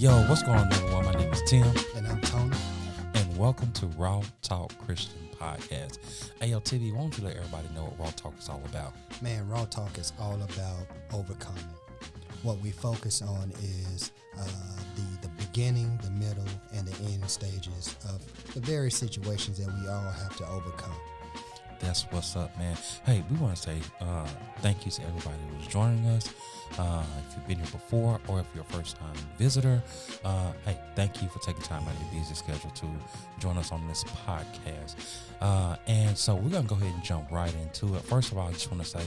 Yo, what's going on, everyone? My name is Tim. And I'm Tony. And welcome to Raw Talk Christian Podcast. Hey, yo, TV, why don't you let everybody know what Raw Talk is all about? Man, Raw Talk is all about overcoming. What we focus on is the beginning, the middle, and the end stages of the various situations that we all have to overcome. That's what's up, man. Hey, we want to say thank you to everybody who's joining us. If you've been here before or if you're a first-time visitor, hey, thank you for taking time out of your busy schedule to join us on this podcast. And so we're going to go ahead and jump right into it. First of all, I just want to say,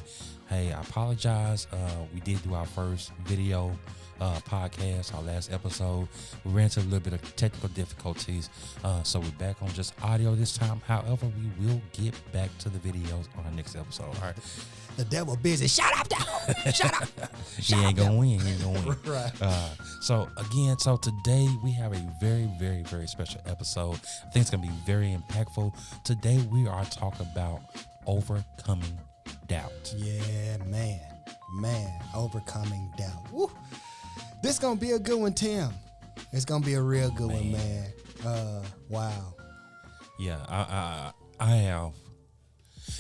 hey, I apologize. We did do our first video podcast, our last episode. We ran into a little bit of technical difficulties, so we're back on just audio this time. However, we will get back to the videos on our next episode. All right. The devil busy. Shut up, dog. Shut up. He ain't gonna win. He ain't gonna win. Right. So today we have a very, very, very special episode. I think it's gonna be very impactful. Today we are talking about overcoming doubt. Yeah, man, overcoming doubt. Woo. This gonna be a good one, Tim. It's gonna be a real good one, man. Wow. Yeah, I have.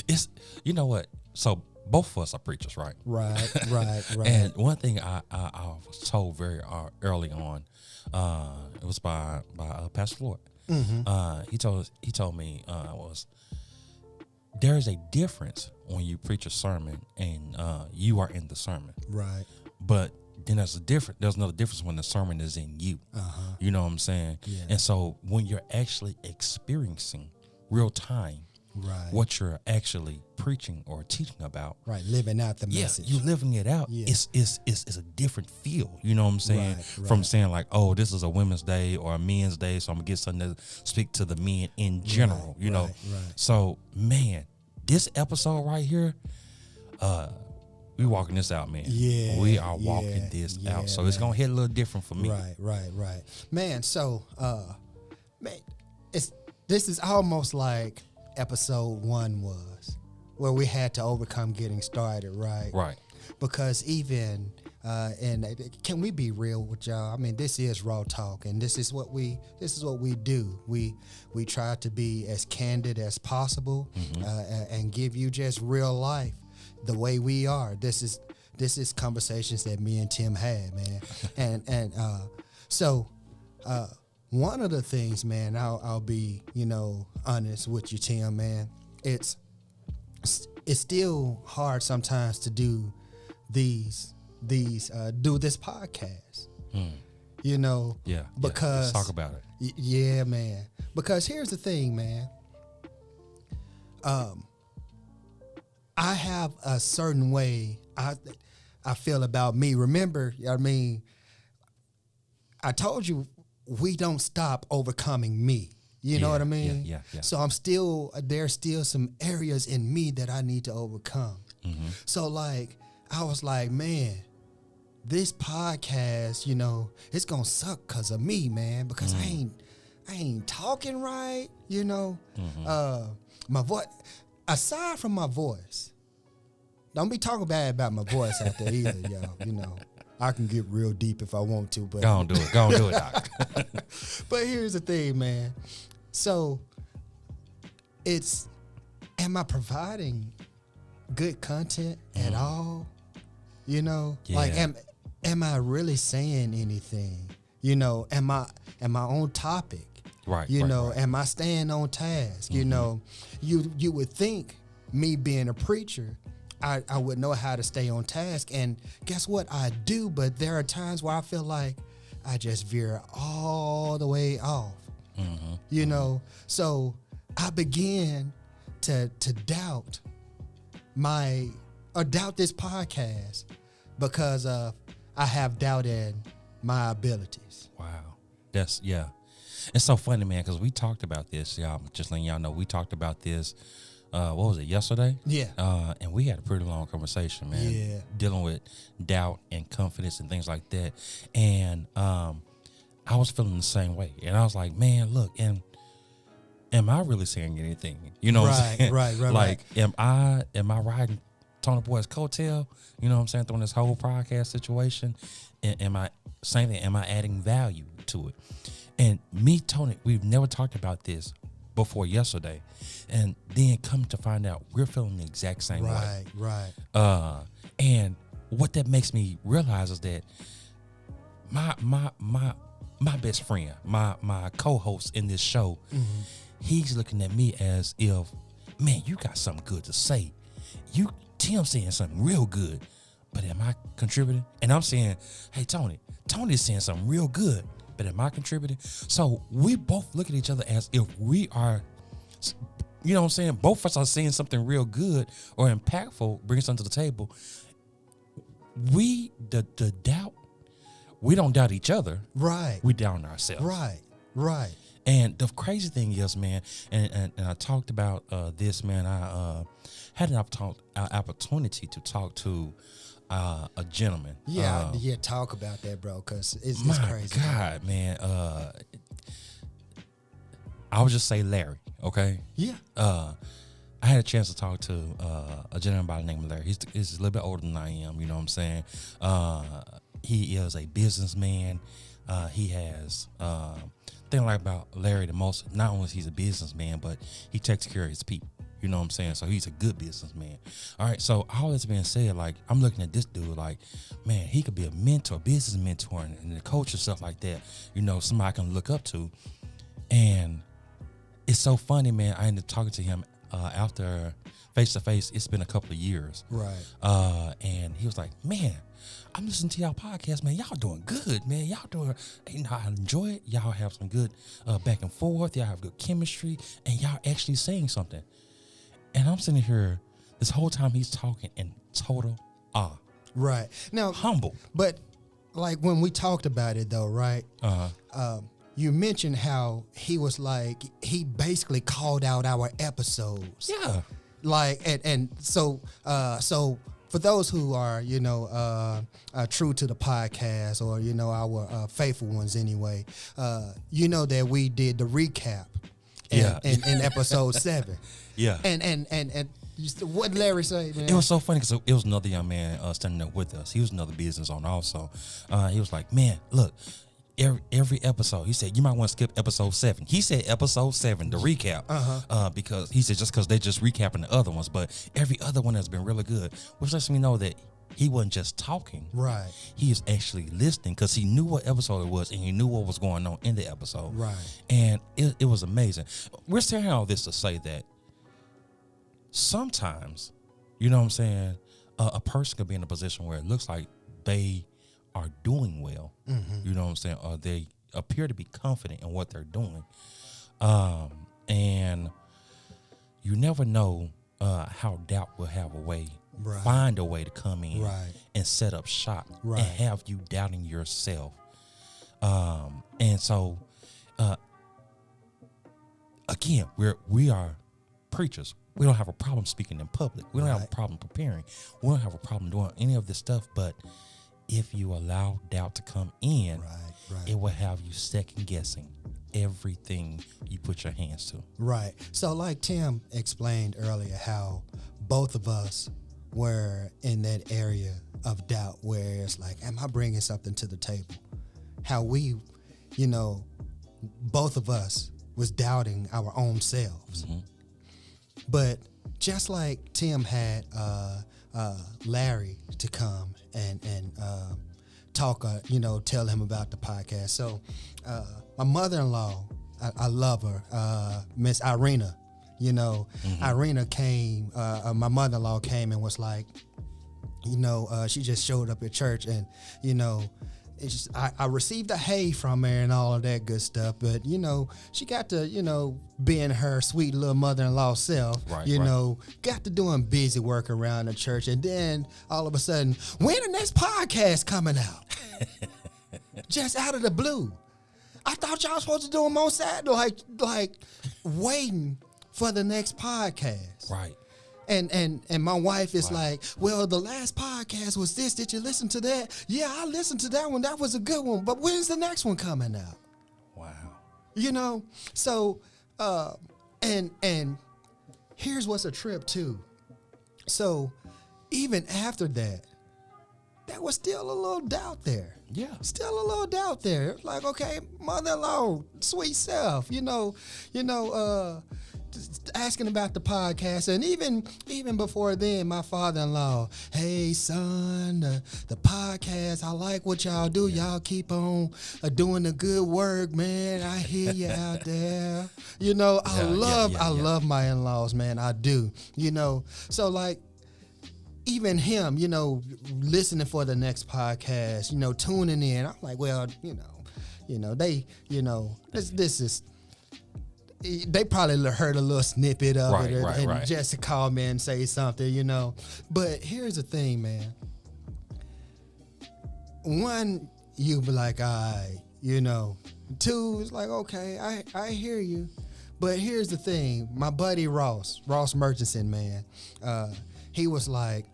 It's, you know what? So both of us are preachers, right? Right. And one thing I was told very early on, it was by Pastor Floyd. Mm-hmm. He told me was there is a difference when you preach a sermon and you are in the sermon, Right. but then there's another difference when the sermon is in you. You know what I'm saying? Yeah. And so when you're actually experiencing real time Right. what you're actually preaching or teaching about, Right. Living out the message. you living it out. Yeah. It's a different feel. You know what I'm saying? Right. From saying like, oh, this is a women's day or a men's day, so I'm gonna get something to speak to the men in general. You know. Right. So man, this episode right here, we walking this out, man. Yeah, we are walking this out. So it's man. gonna hit a little different for me. Right. Man, so this is almost like episode 1 was, where we had to overcome getting started, right? Right. Because even and can we be real with y'all? I mean, this is Raw Talk, and this is what we do. We try to be as candid as possible, and give you just real life the way we are. This is conversations that me and Tim had, man. and so one of the things, man, I'll be, honest with you, Tim, man. It's still hard sometimes to do this podcast. Yeah. Because let's talk about it. Yeah, man. Because here's the thing, man. I have a certain way I feel about me. Remember, I told you we don't stop overcoming me. You know what I mean? Yeah. So there's still some areas in me that I need to overcome. Mm-hmm. So I was like, man, this podcast, it's gonna suck because of me, man, because I ain't talking right, my voice, aside from my voice, don't be talking bad about my voice out there either, y'all. I can get real deep if I want to, but Go on, do it, Doc. But here's the thing, man. So am I providing good content at all? Yeah. Like am I really saying anything? Am I on topic? Right. Am I staying on task? You would think me being a preacher, I would know how to stay on task, and guess what? I do, but there are times where I feel like I just veer all the way off. So I began to doubt doubt this podcast because I have doubted my abilities. Wow. It's so funny, man, because we talked about this, y'all. Just letting y'all know, we talked about this. What was it, yesterday? Yeah. And we had a pretty long conversation, man. Yeah. Dealing with doubt and confidence and things like that. And I was feeling the same way. And I was like, man, look, and am I really saying anything? You know what I'm saying? Right. Like, am I riding Tony Boy's coattail? You know what I'm saying? Through this whole podcast situation. And am I same thing. Am I adding value to it? And me, Tony, we've never talked about this before yesterday, and then come to find out we're feeling the exact same way. Right. And what that makes me realize is that my best friend, my co-host in this show, he's looking at me as if, man, you got something good to say. Tim saying something real good, but am I contributing? And I'm saying, hey, Tony's saying something real good, but am I contributing? So we both look at each other as if we are, you know what I'm saying? Both of us are saying something real good or impactful, bring something to the table. The doubt, we don't doubt each other. Right. We doubt ourselves. Right. And the crazy thing is, man, and I talked about this, man. I had an opportunity to talk to a gentleman. Yeah, talk about that, bro, because it's crazy. My God, man. I would just say Larry, okay? Yeah. I had a chance to talk to a gentleman by the name of Larry. He's a little bit older than I am, you know what I'm saying? He is a businessman. He has thing I like about Larry the most, not only is he a businessman, but he takes care of his people. You know what I'm saying? So he's a good businessman. All right. So all that's being said, like, I'm looking at this dude like, man, he could be a mentor, business mentor, and a coach and stuff like that. You know, somebody I can look up to. And it's so funny, man. I ended up talking to him after face to face. It's been a couple of years. Right. And he was like, man, I'm listening to y'all podcast, man. Y'all doing good, man. Y'all doing, you know, I enjoy it. Y'all have some good back and forth. Y'all have good chemistry, and y'all actually saying something. And I'm sitting here this whole time he's talking in total awe. Right. Now, humble. But like when we talked about it though, right? You mentioned how he was like, he basically called out our episodes. Yeah. Like, and so for those who are, you know, true to the podcast, or, you know, our faithful ones anyway, you know that we did the recap in episode 7. Yeah. And what did Larry say, man? It was so funny because it was another young man standing there with us. He was another business owner also. He was like, man, look, every episode, he said, you might want to skip episode 7. He said episode 7, the recap, because he said just because they just recapping the other ones, but every other one has been really good, which lets me know that he wasn't just talking. Right. He is actually listening because he knew what episode it was and he knew what was going on in the episode. Right. And it was amazing. We're saying all this to say that sometimes, you know what I'm saying, a person could be in a position where it looks like they are doing well, you know what I'm saying, or they appear to be confident in what they're doing. And you never know how doubt will have a way, find a way to come in and set up shop and have you doubting yourself. And so, again, we are preachers. We don't have a problem speaking in public. We don't have a problem preparing. We don't have a problem doing any of this stuff. But if you allow doubt to come in, it will have you second guessing everything you put your hands to. Right. So like Tim explained earlier, how both of us were in that area of doubt where it's like, am I bringing something to the table? How we, you know, both of us was doubting our own selves. But just like Tim had Larry to come and talk, you know, tell him about the podcast. So my mother-in-law, I love her, Miss Irina. You know, Irina came, my mother-in-law came and was like, you know, she just showed up at church and, you know, it's just, I received a hey from her and all of that good stuff, but, you know, she got to, you know, being her sweet little mother-in-law self, you know, got to doing busy work around the church. And then all of a sudden, when the next podcast coming out? Just out of the blue. I thought y'all supposed to do them on Saturday, like waiting for the next podcast. Right. And my wife is like, well, the last podcast was this. Did you listen to that? Yeah, I listened to that one. That was a good one. But when's the next one coming out? Wow. You know? So, and here's what's a trip too. So even after that, there was still a little doubt there. Yeah. Still a little doubt there. It's like, okay, mother-in-law, sweet self, just asking about the podcast. And even before then, my father-in-law, hey, son, the podcast, I like what y'all do. Y'all keep on doing the good work, man. I hear you out there. I love my in-laws, man. I do. So like, even him, listening for the next podcast, tuning in. I'm like, well, this is. They probably heard a little snippet of it and just to call me and say something, But here's the thing, man. One, you be like, all right, Two, it's like, okay, I hear you. But here's the thing. My buddy Ross Murchison, man, he was like,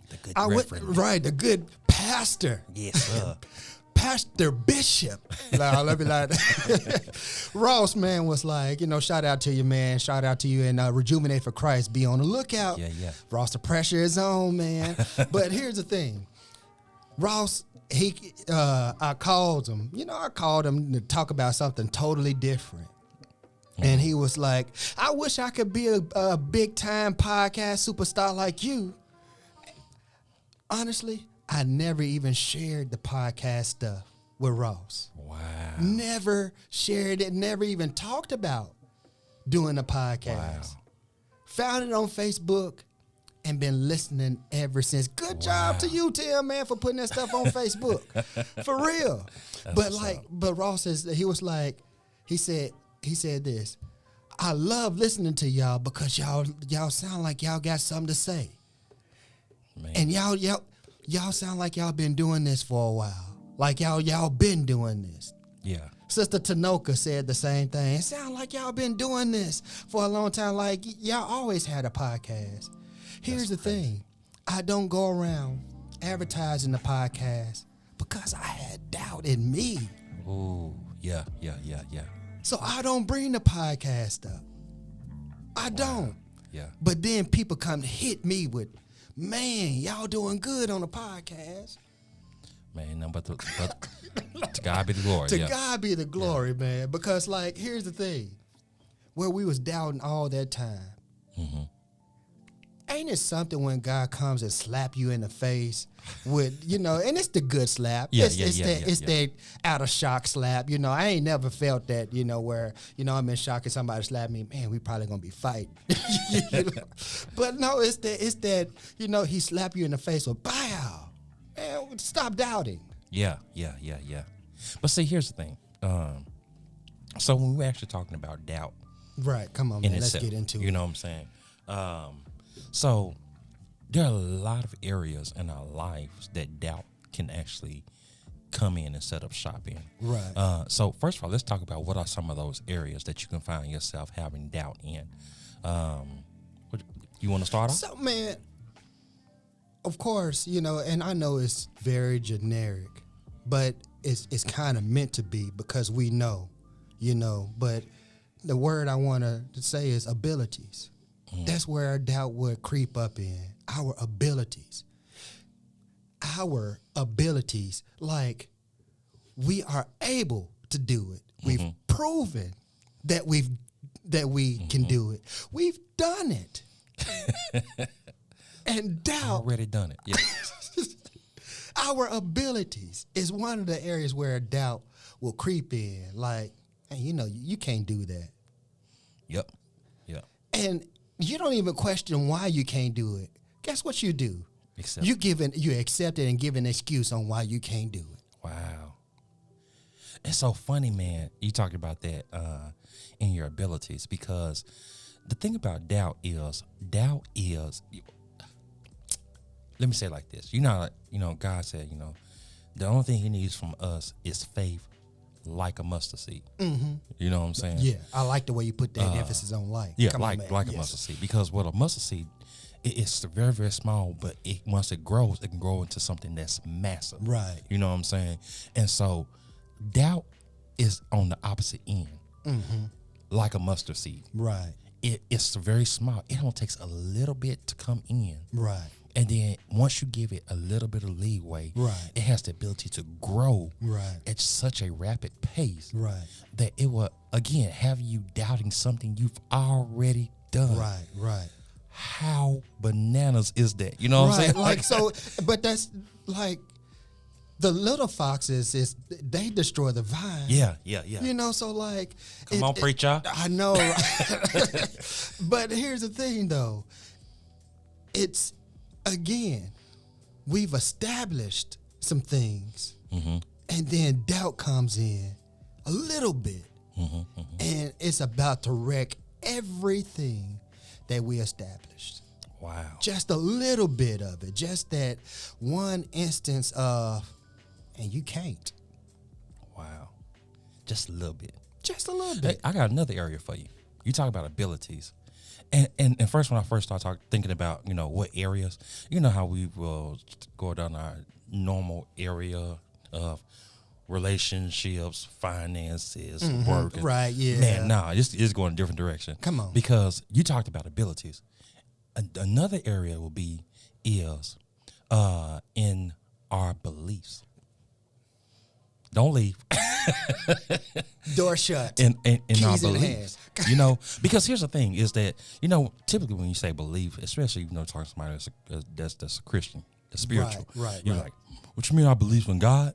the good reverend. The good pastor. Yes, sir. Pastor Bishop. Let me like Ross, man, was like, shout out to you, man. Shout out to you and Rejuvenate for Christ. Be on the lookout. Yeah. Ross, the pressure is on, man. But here's the thing. Ross, I called him. I called him to talk about something totally different. And he was like, I wish I could be a big-time podcast superstar like you. Honestly, I never even shared the podcast stuff with Ross. Wow. Never shared it, never even talked about doing a podcast. Wow. Found it on Facebook and been listening ever since. Good job to you, Tim, man, for putting that stuff on Facebook. For real. But Ross says, he said this, I love listening to y'all because y'all sound like y'all got something to say. Man. And y'all sound like y'all been doing this for a while. Like y'all been doing this. Yeah. Sister Tanoka said the same thing. It sound like y'all been doing this for a long time. Like y'all always had a podcast. Here's the thing. I don't go around advertising the podcast because I had doubt in me. Oh, yeah. So I don't bring the podcast up. I don't. Yeah. But then people come to hit me with, man, y'all doing good on the podcast. Man, no, but to God be the glory. To God be the glory, man. Because, like, here's the thing. Where we was doubting all that time. Mm-hmm. Ain't it something when God comes and slap you in the face with, and it's the good slap. It's that out of shock slap. I ain't never felt that, where, I'm in shock and somebody slap me. Man, we probably going to be fighting. But no, it's that, he slap you in the face with, bow. Man, stop doubting. Yeah. But see, here's the thing. So when we're actually talking about doubt. Right. Come on, man. Let's get into it. You know what I'm saying? So there are a lot of areas in our lives that doubt can actually come in and set up shop in. Right. So first of all, let's talk about what are some of those areas that you can find yourself having doubt in. You want to start off? So, man, of course, and I know it's very generic, but it's kind of meant to be because we know, but the word I want to say is abilities. That's where our doubt would creep up in. Our abilities. Like, we are able to do it. We've proven that we can do it. We've done it. And doubt. Already done it. Yeah. Our abilities is one of the areas where doubt will creep in. Like, hey, you can't do that. Yep. And you don't even question why you can't do it. Guess what you do? You accept it and give an excuse on why you can't do it. Wow. It's so funny, man. You talked about that in your abilities because the thing about doubt is, let me say it like this. God said, the only thing he needs from us is faith like a mustard seed. Mm-hmm. You know what I'm saying? Yeah, I like the way you put that emphasis on like. Yeah, like a mustard seed. Because with a mustard seed, it's very, very small, but once it grows, it can grow into something that's massive. Right. You know what I'm saying? And so doubt is on the opposite end, like a mustard seed. Right. It's very small. It only takes a little bit to come in. Right. And then once you give it a little bit of leeway, Right. it has the ability to grow Right. at such a rapid pace Right. that it will, again, have you doubting something you've already done. Right. Right. How bananas is that? You know what I'm saying? Like so, but that's like the little foxes is they destroy the vine. Yeah. You know, so like, Come on, preacher. I know, right? But here's the thing, though. It's again, we've established some things, and then doubt comes in a little bit, and it's about to wreck everything that we established. Wow. Just a little bit of it, just that one instance of, and you can't. Wow. Just a little bit. Just a little Hey, bit. I got another area for you. You talk about abilities. And first, when I first started thinking about, what areas, how we will go down our normal area of relationships, finances, work. Right, yeah. Man, nah, it's going a different direction. Come on. Because you talked about abilities. Another area will be is in our beliefs. Don't leave. Door shut. in our Keys in beliefs. Because here's the thing is that, typically when you say belief, especially, talking to somebody that's a Christian, that's spiritual. Right, You're right. like, what you mean I believe in God?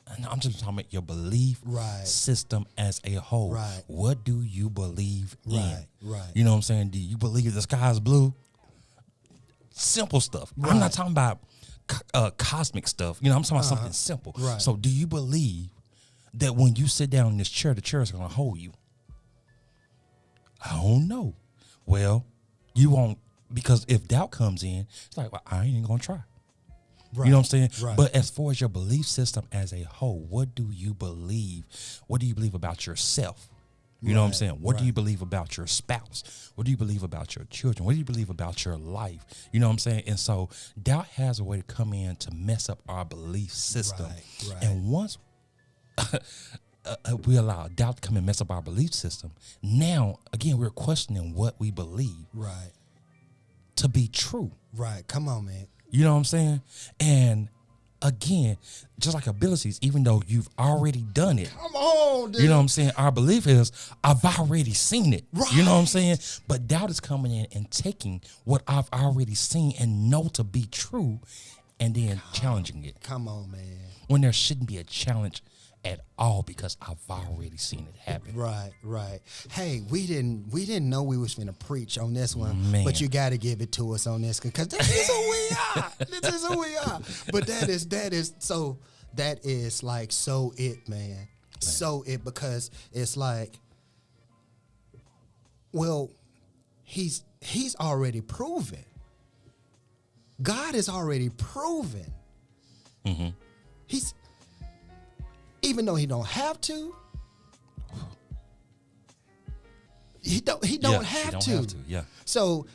And I'm just talking about your belief Right. system as a whole. Right. What do you believe in? Right. You know what I'm saying? Do you believe the sky is blue? Simple stuff. I'm Right. not talking about cosmic stuff. I'm talking about something simple. Right. So do you believe that when you sit down in this chair, the chair is going to hold you? I don't know. Well, you won't, because if doubt comes in, it's like, well, I ain't even going to try. Right. You know what I'm saying? Right. But as far as your belief system as a whole, what do you believe? What do you believe about yourself? You know what I'm Right, saying? What do right. you believe about your spouse? What do you believe about your children? What do you believe about your life? You know what I'm saying? And so doubt has a way to come in to mess up our belief system. Right. And once we allow doubt to come and mess up our belief system, now, again, we're questioning what we believe Right. to be true. Right. Come on, man. You know what I'm saying? And again, just like abilities, even though you've already done it, Come on, dude. you know what I'm saying? Our belief is, I've already seen it. Right. You know what I'm saying? But doubt is coming in and taking what I've already seen and know to be true and then challenging it Come on, man. when there shouldn't be a challenge at all because I've already seen it happen. Right. Hey, we didn't know we was finna preach on this one, Man. but you got to give it to us on this because this is who we are. This is who we are. But that is like so it, man. So it, because it's like, well, he's already proven. God is already proven. He's, even though he don't have to, he don't have to. Yeah. So,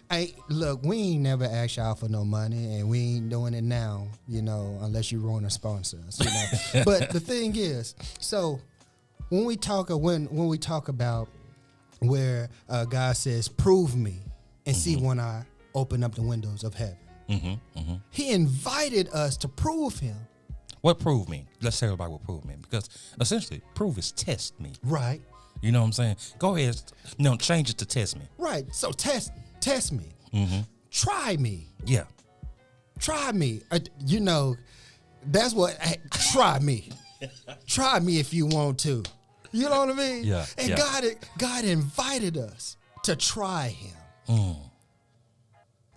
look, we ain't never asked y'all for no money, and we ain't doing it now, unless you want to sponsor us, But the thing is, so when we talk about where God says, "Prove me," and see when I open up the windows of heaven, He invited us to prove Him. What prove me? Let's say everybody what prove me, because essentially prove is test me. Right. You know what I'm saying? Go ahead, change it to test me. Right. So test me. Try me. Yeah. Try me. That's what. Try me. Try me if you want to. You know what I mean? Yeah. And yeah. God invited us to try Him.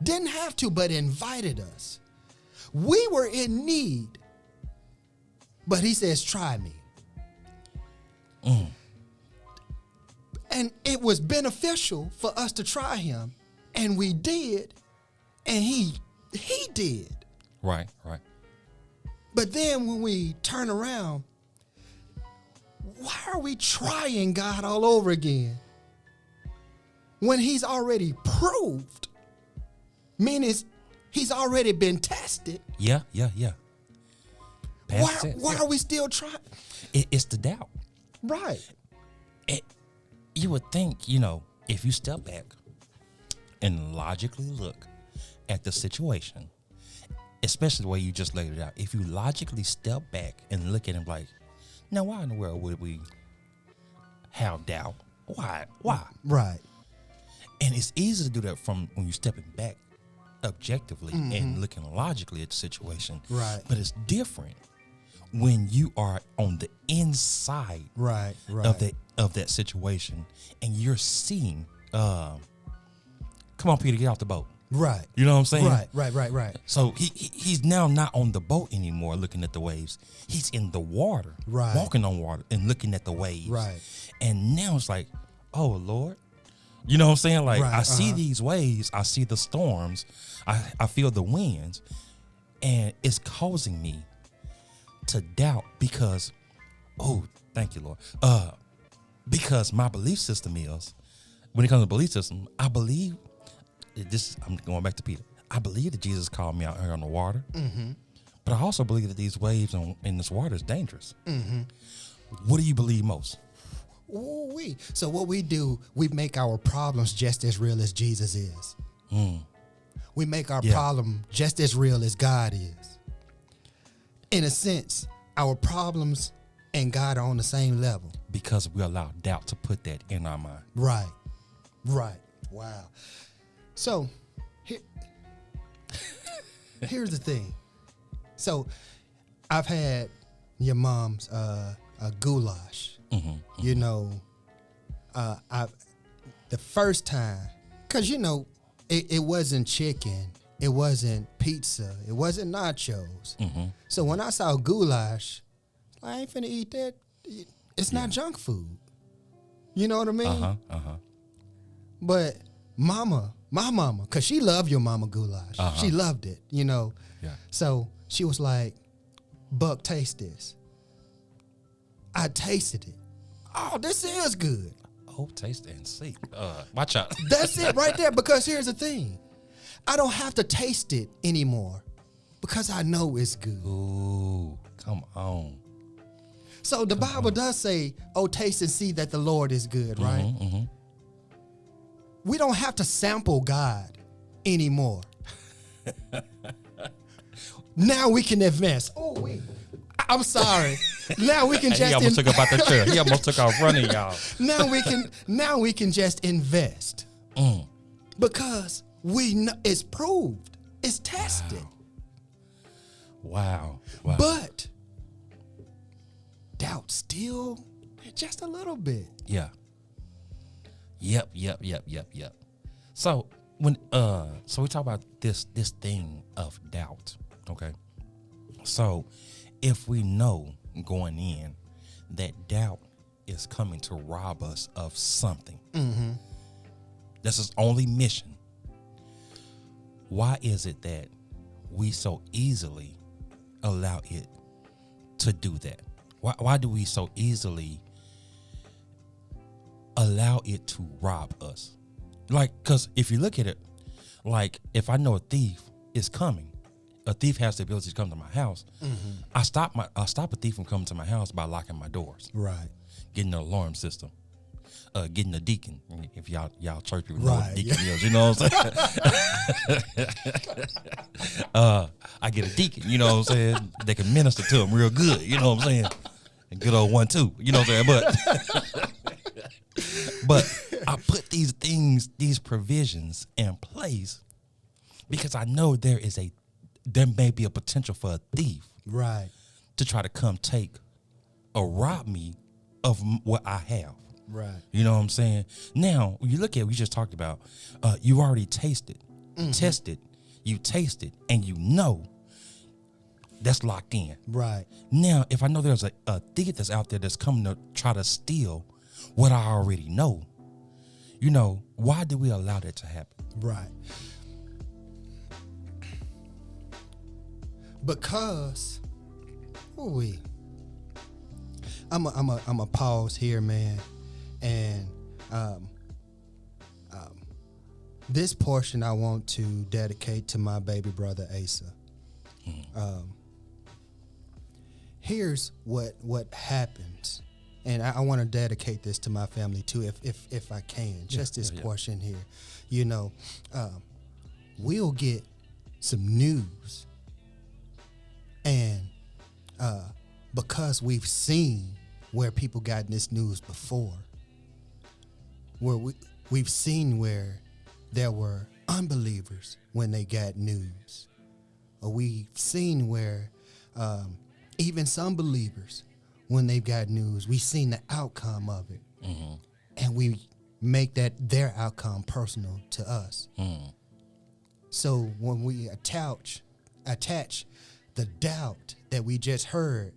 Didn't have to, but invited us. We were in need, but He says, "Try me." And it was beneficial for us to try Him, and we did, and He did. Right. But then when we turn around, why are we trying God all over again when He's already proved? Meaning He's already been tested. Yeah. Why are we still trying? It's the doubt. Right. You would think, if you step back and logically look at the situation, especially the way you just laid it out. If you logically step back and look at him like, now why in the world would we have doubt? Why? Right. And it's easy to do that from when you're stepping back objectively and looking logically at the situation. Right. But it's different when you are on the inside Right. of that situation and you're seeing, come on, Peter, get off the boat. Right. You know what I'm saying? Right. So he's now not on the boat anymore looking at the waves. He's in the water, Right. walking on water and looking at the waves. Right. And now it's like, oh, Lord. You know what I'm saying? Like, Right, I see these waves. I see the storms. I feel the winds. And it's causing me to doubt because, oh, thank you, Lord. Because my belief system is, when it comes to belief system, I believe, I'm going back to Peter. I believe that Jesus called me out here on the water. But I also believe that these waves in this water is dangerous. What do you believe most? Ooh-wee. So what we do, we make our problems just as real as Jesus is. We make our problem just as real as God is. In a sense, our problems and God are on the same level. Because we allow doubt to put that in our mind. Right. Wow. So here's the thing. So I've had your mom's a goulash. You know, the first time, because, you know, it wasn't chicken, it wasn't pizza, it wasn't nachos. So when I saw goulash, I ain't finna eat that. It's not junk food. You know what I mean? But my mama, because she loved your mama goulash. She loved it, you know. Yeah. So she was like, Buck, taste this. I tasted it. Oh, this is good. Oh, taste and see. Watch out. That's it right there. Because here's the thing. I don't have to taste it anymore because I know it's good. Ooh, come on. So the Bible does say, oh, taste and see that the Lord is good, right? We don't have to sample God anymore. Now we can advance. Oh, wait. I'm sorry. Now we can just. He almost took up out the chair. He almost took off running, y'all. Now we can just invest because we know it's proved, it's tested. Wow. But doubt still just a little bit. Yeah. Yep. So when so we talk about this thing of doubt, okay? So if we know going in that doubt is coming to rob us of something, that's its only mission, why is it that we so easily allow it to do that? Why do we so easily allow it to rob us? Like, because if you look at it, like if I know a thief is coming, a thief has the ability to come to my house. I stop a thief from coming to my house by locking my doors. Right. Getting an alarm system. Getting a deacon. If y'all church people Right, know what a deacon is, you know what I'm saying? I get a deacon, you know what I'm saying? They can minister to them real good, you know what I'm saying? And good old 1-2, you know what I'm saying? But I put these things, these provisions in place because I know there may be a potential for a thief, Right. to try to come take or rob me of what I have. Right. You know what I'm saying? Now, when you look at it, we just talked about, you already tasted, tested, you tasted, and you know that's locked in. Right. Now, if I know there's a thief that's out there that's coming to try to steal what I already know, you know, why do we allow that to happen? Right. Because, I'm a pause here, man, and this portion I want to dedicate to my baby brother Asa. Here's what happens, and I want to dedicate this to my family too, if I can. Just this portion here, you know, we'll get some news And because we've seen where people got this news before, where we've seen where there were unbelievers when they got news, or we've seen where even some believers, when they've got news, we've seen the outcome of it, and we make that their outcome personal to us. So when we attach the doubt that we just heard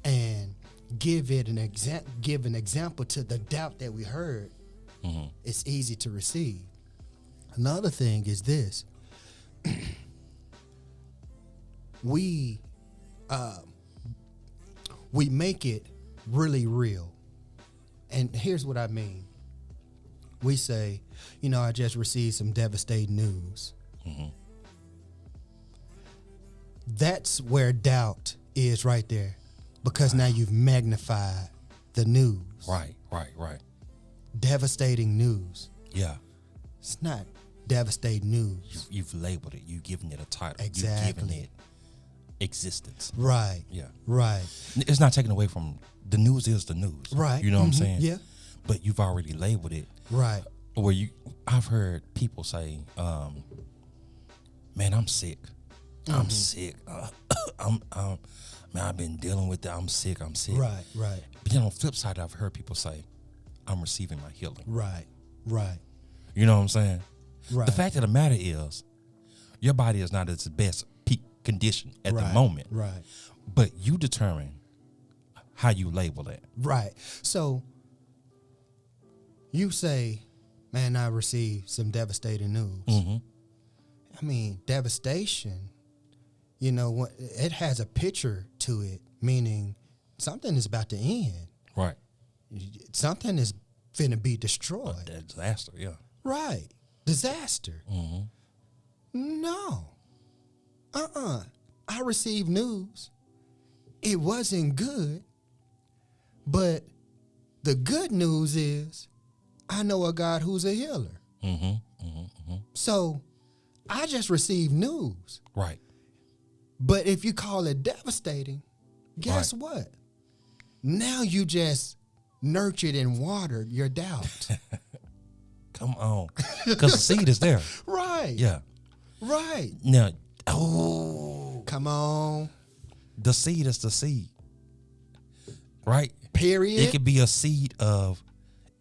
and give an example to the doubt that we heard, it's easy to receive. Another thing is this: we make it really real. And here's what I mean. We say, I just received some devastating news. That's where doubt is right there, because now you've magnified the news. Right. Devastating news. Yeah. It's not devastating news. You've labeled it. You've given it a title. Exactly. You've given it existence. Right. Yeah. Right. It's not taken away from the news. Is the news. Right. You know what I'm saying? Yeah. But you've already labeled it. Right. Where I've heard people say, man, I'm sick. I'm sick. Man, I've been dealing with that. I'm sick. Right. But then on the flip side, I've heard people say, I'm receiving my healing. Right. You know what I'm saying? Right. The fact of the matter is, your body is not at its best peak condition at the Right. moment. Right. But you determine how you label it. Right. So you say, man, I received some devastating news. I mean, devastation, it has a picture to it, meaning something is about to end. Right. Something is finna be destroyed. A disaster, yeah. Right. Disaster. No. I received news. It wasn't good, but the good news is I know a God who's a healer. So I just received news. Right. But if you call it devastating, guess what? Now you just nurtured and watered your doubt. Come on. Because the seed is there. Right. Yeah. Right. Now, Come on. the seed is the seed. Right? Period. It could be a seed of,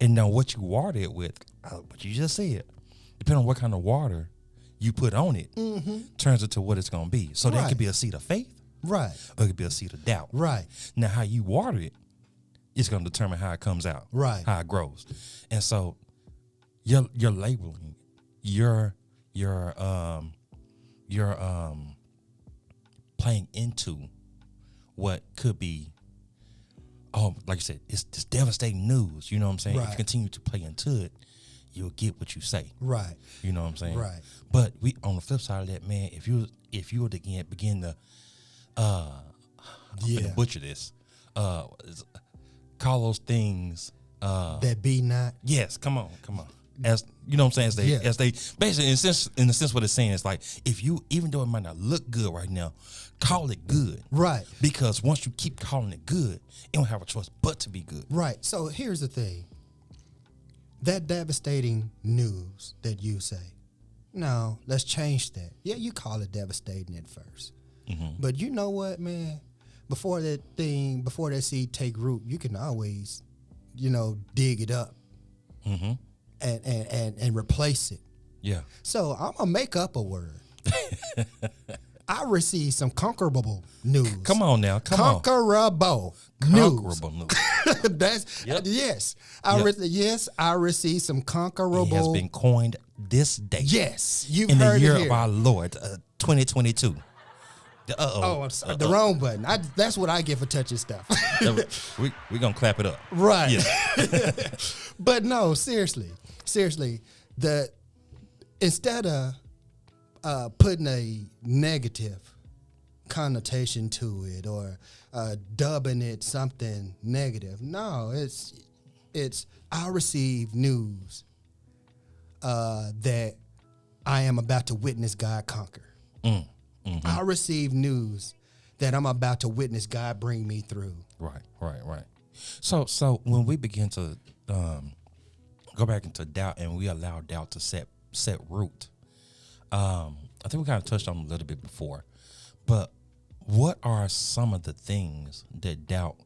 and now what you water it with, what you just said, depending on what kind of water you put on it, turns into what it's going to be. So that could be a seed of faith, Right. or it could be a seed of doubt. Right. Now, how you water it is going to determine how it comes out, Right. how it grows. And so you're labeling, you're playing into what could be, like you said, it's just devastating news. You know what I'm saying? If Right. you continue to play into it, you'll get what you say. Right. You know what I'm saying? Right. But we, on the flip side of that, man, if you were to begin to I'm gonna butcher this, call those things That be not. yes, come on. As you know what I'm saying, as they basically in the sense what it's saying is like, if you, even though it might not look good right now, call it good. Right. Because once you keep calling it good, it don't have a choice but to be good. Right. So here's the thing. That devastating news that you say, no, let's change that. Yeah, you call it devastating at first. But you know what, man? Before that seed take root, you can always, dig it up and replace it. Yeah. So I'm gonna make up a word. I received some conquerable news. Come on now. Conquerable news. Conquerable news. That's Yep. yes. Yep. I received some conquerable. It has been coined this day. Yes, you've in heard the year it here. of our Lord, 2022. I'm sorry, the wrong button. That's what I get for touching stuff. We're gonna clap it up. Right. Yeah. But no, seriously, instead of putting a negative connotation to it or dubbing it something negative, no, it's I received news that I am about to witness God conquer. I received news that I'm about to witness God bring me through. Right. So when we begin to go back into doubt and we allow doubt to set root, I think we kind of touched on it a little bit before, but what are some of the things that doubt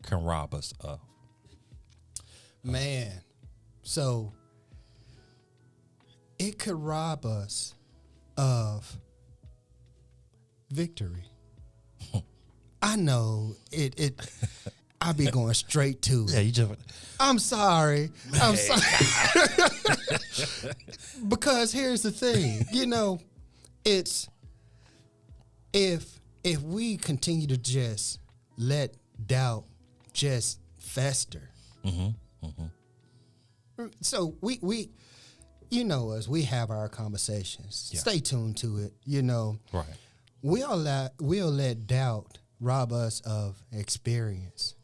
can rob us of? Man, so it could rob us of victory. I know it I'll be going straight to it. Yeah, you just. I'm sorry. I'm sorry. Because here's the thing, it's if we continue to just let doubt just fester. So we us, we have our conversations. Yeah. Stay tuned to it. Right. We'll let doubt rob us of experience.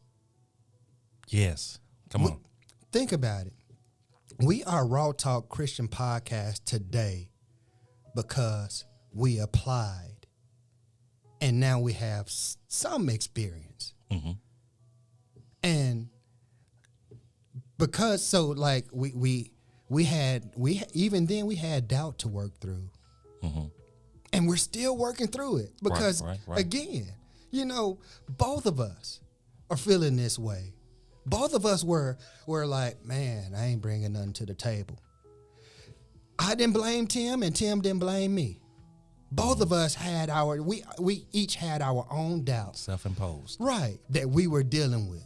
Yes. Come on. Think about it. We are Raw Talk Christian Podcast today because we applied, and now we have some experience. And because like we had even then we had doubt to work through, and we're still working through it because right. again, both of us are feeling this way. Both of us were like, man, I ain't bringing nothing to the table. I didn't blame Tim, and Tim didn't blame me. Both of us had we each had our own doubts. Self-imposed. Right, that we were dealing with.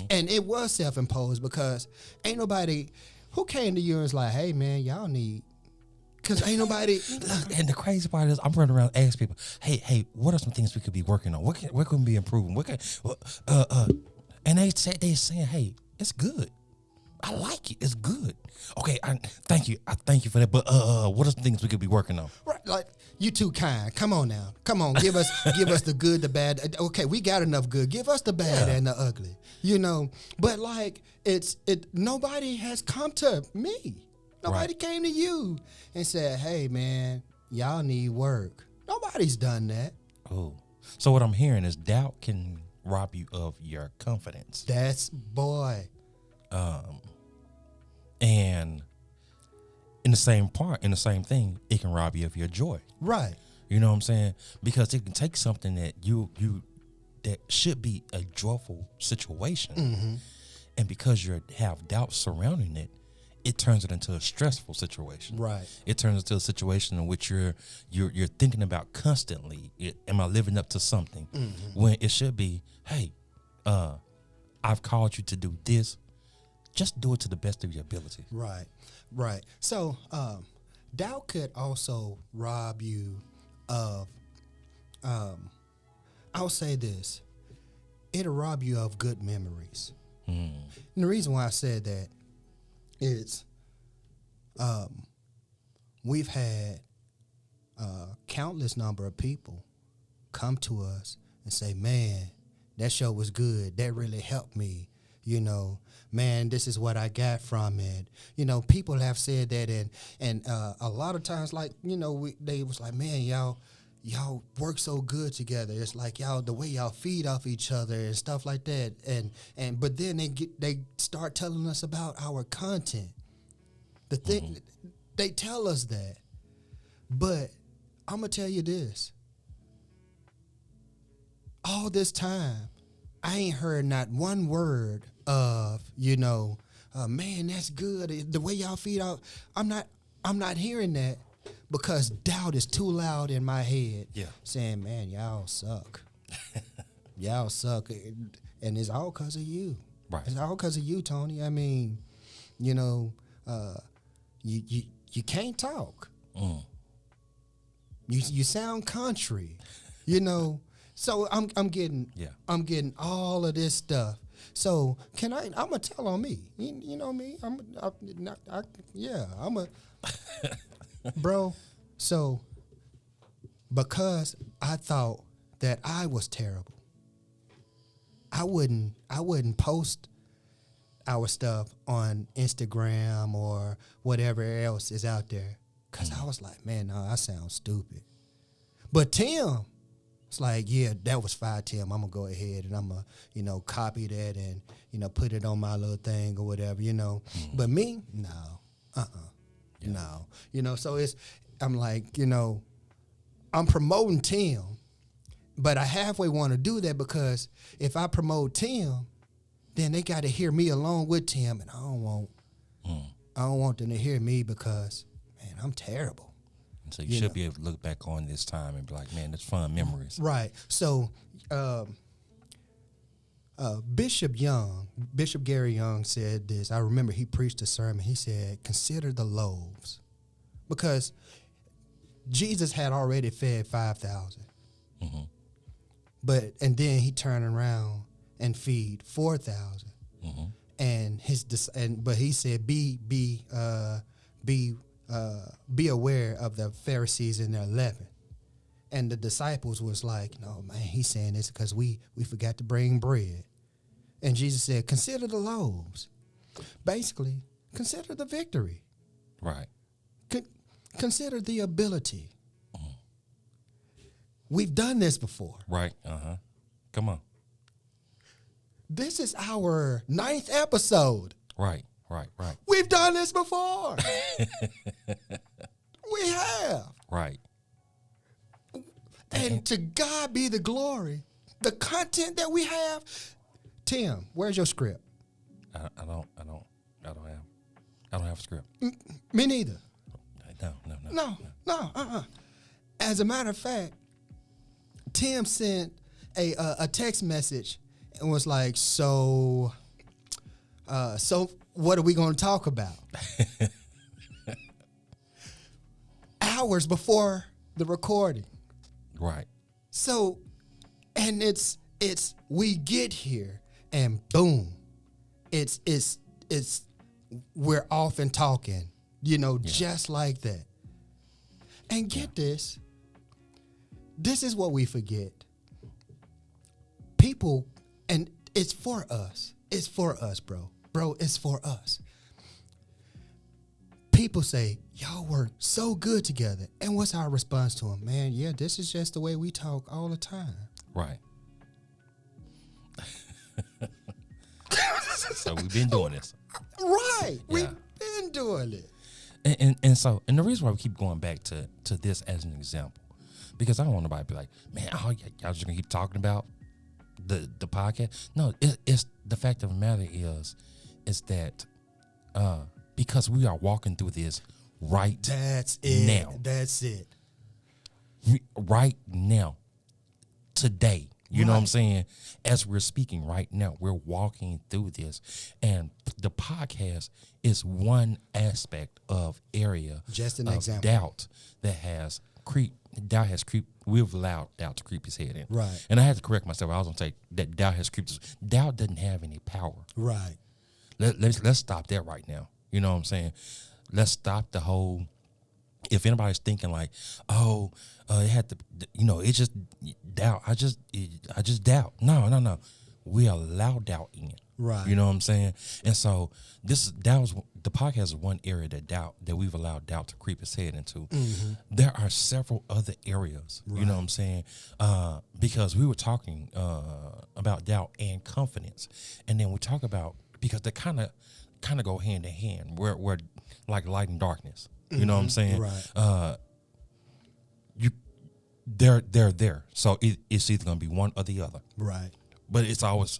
And it was self-imposed because ain't nobody who came to you and was like, hey, man, y'all need, because ain't nobody. And the crazy part is, I'm running around and ask people, hey, what are some things we could be working on? What can we be improving? And they saying, hey, it's good. I like it. It's good. Okay, thank you. I thank you for that. But what are some things we could be working on? Right, like you too kind. Come on now. Come on, give us the good, the bad. Okay, we got enough good. Give us the bad and the ugly. But like nobody has come to me. Nobody came to you and said, hey man, y'all need work. Nobody's done that. Oh. So what I'm hearing is doubt can rob you of your confidence. That's boy. And in the same thing, it can rob you of your joy. Right. You know what I'm saying? Because it can take something that you that should be a joyful situation, and because you have doubts surrounding it, it turns it into a stressful situation. Right. It turns into a situation in which you're thinking about constantly. Am I living up to something? When it should be, hey, I've called you to do this. Just do it to the best of your ability. Right. So, doubt could also rob you of, I'll say this, it'll rob you of good memories. And the reason why I said that is we've had countless number of people come to us and say, man, that show was good. That really helped me. Man, this is what I got from it. People have said that, and a lot of times, like, they was like, man, y'all work so good together. It's like the way y'all feed off each other and stuff like that. But then they start telling us about our content. The thing they tell us that, but I'm gonna tell you this. All this time, I ain't heard not one word of, man, that's good. The way y'all feed out, I'm not hearing that because doubt is too loud in my head. Yeah. Saying, man, y'all suck. Y'all suck. And it's all because of you. Right. It's all because of you, Tony. I mean, you can't talk. You sound country, So I'm getting all of this stuff. So I'm gonna tell on me. You know me. Bro. So because I thought that I was terrible, I wouldn't post our stuff on Instagram or whatever else is out there. Cause I was like, man, no, I sound stupid. But Tim It's like, yeah, that was fire, Tim. I'm gonna go ahead and I'm gonna, copy that and, put it on my little thing or whatever. But me, no, no. So I'm like, I'm promoting Tim, but I halfway want to do that because if I promote Tim, then they got to hear me along with Tim, and I don't want them to hear me because, man, I'm terrible. So you should be able to look back on this time and be like, man, that's fun memories. Right. So Bishop Gary Young said this. I remember he preached a sermon. He said, consider the loaves. Because Jesus had already fed 5,000. Mm-hmm. And then he turned around and feed 4,000. Mm-hmm. But he said, be aware of the Pharisees and their leaven. And the disciples was like, no, man, he's saying this because we forgot to bring bread. And Jesus said, consider the loaves. Basically, consider the victory. Right. Consider the ability. Mm. We've done this before. Right. Uh-huh. Come on. This is our 9th episode. Right. We've done this before. We have. Right. And to God be the glory. The content that we have. Tim, where's your script? I don't have a script. Me neither. No. As a matter of fact, Tim sent a text message and was like, so what are we going to talk about? Hours before the recording. Right. So, and it's we get here and boom, it's we're off and talking, just like that. And get this is what we forget. People, and it's for us. It's for us, bro. Bro, it's for us. People say, y'all work so good together. And what's our response to them? Man, yeah, this is just the way we talk all the time. Right. So we've been doing this. Right. Yeah. We've been doing it. And the reason why we keep going back to this as an example, because I don't want nobody to be like, man, y'all just gonna keep talking about the podcast. No, it's the fact of the matter is that because we are walking through this right now. That's it. Right now. Today. You know what I'm saying? As we're speaking right now, we're walking through this. And the podcast is one aspect of area just an of example. Doubt that has creeped. We've allowed doubt to creep his head in. Right. And I had to correct myself. I was going to say that doubt has creeped. Doubt doesn't have any power. Right. Let's stop that right now. You know what I'm saying? Let's stop the whole. If anybody's thinking like, it had to, it's just doubt. I just doubt. No. We allow doubt in. Right. You know what I'm saying? And so the podcast is one area that we've allowed doubt to creep its head into. Mm-hmm. There are several other areas. Right. You know what I'm saying? Because we were talking about doubt and confidence, and then we talk about because they kind of go hand in hand. We're like light and darkness. You know what I'm saying? Right. They're there. So it's either gonna be one or the other. Right. But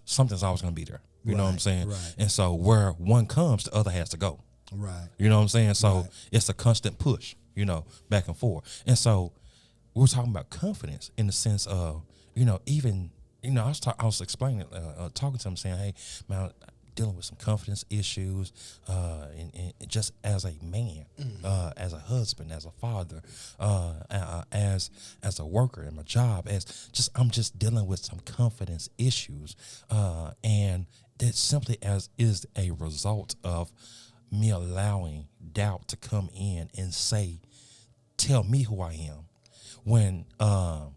something's always gonna be there. You know what I'm saying? Right. And so where one comes, the other has to go. Right. You know what I'm saying? So it's a constant push, back and forth. And so we're talking about confidence in the sense of, even, I was explaining, talking to him saying, hey, man, dealing with some confidence issues, and just as a man, as a husband, as a father, as a worker in my job, I'm just dealing with some confidence issues, and that simply is a result of me allowing doubt to come in and tell me who I am, when I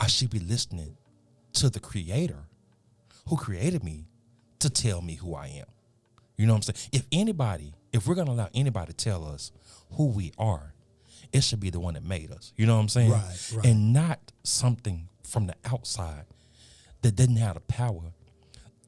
should be listening to the Creator who created me to tell me who I am. You know what I'm saying? If we're going to allow anybody to tell us who we are, it should be the one that made us. You know what I'm saying? Right, right. And not something from the outside that didn't have the power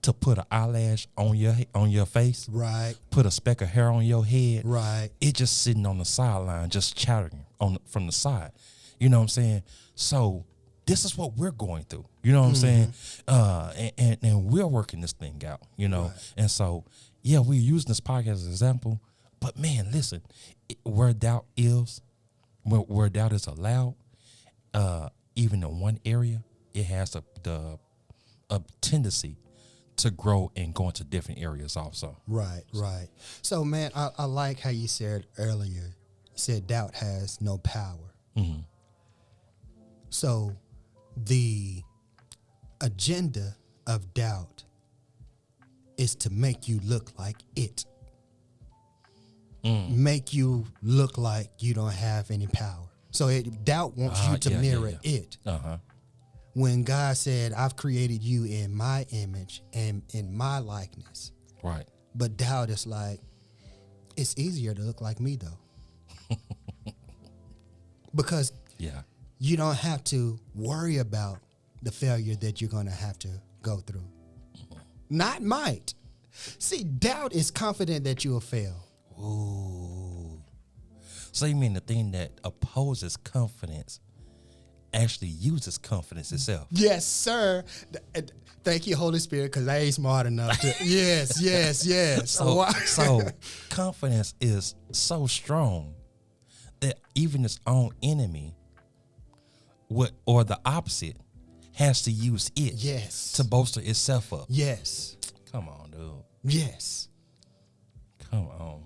to put an eyelash on your face, Right. put a speck of hair on your head. Right. It just sitting on the sideline, just chattering from the side. You know what I'm saying? So this is what we're going through. You know what I'm saying? And we're working this thing out, you know? Right. And so, yeah, we're using this podcast as an example. But, man, listen, where doubt is, where doubt is allowed, even in one area, it has a tendency to grow and go into different areas also. Right, right. So, man, I like how you said earlier, you said doubt has no power. Mm-hmm. So, the agenda of doubt is to make you look like it. Make you look like you don't have any power. So, doubt wants you to mirror it. Uh-huh. When God said, I've created you in my image and in my likeness. Right. But doubt is like, it's easier to look like me, though. Because you don't have to worry about the failure that you're going to have to go through. Not might. See, doubt is confident that you will fail. Ooh. So you mean the thing that opposes confidence actually uses confidence itself? Yes, sir. Thank you, Holy Spirit, because I ain't smart enough to. Yes, yes, yes. So confidence is so strong that even its own enemy, or the opposite, has to use it to bolster itself up. Yes. Come on, dude. Yes. Come on.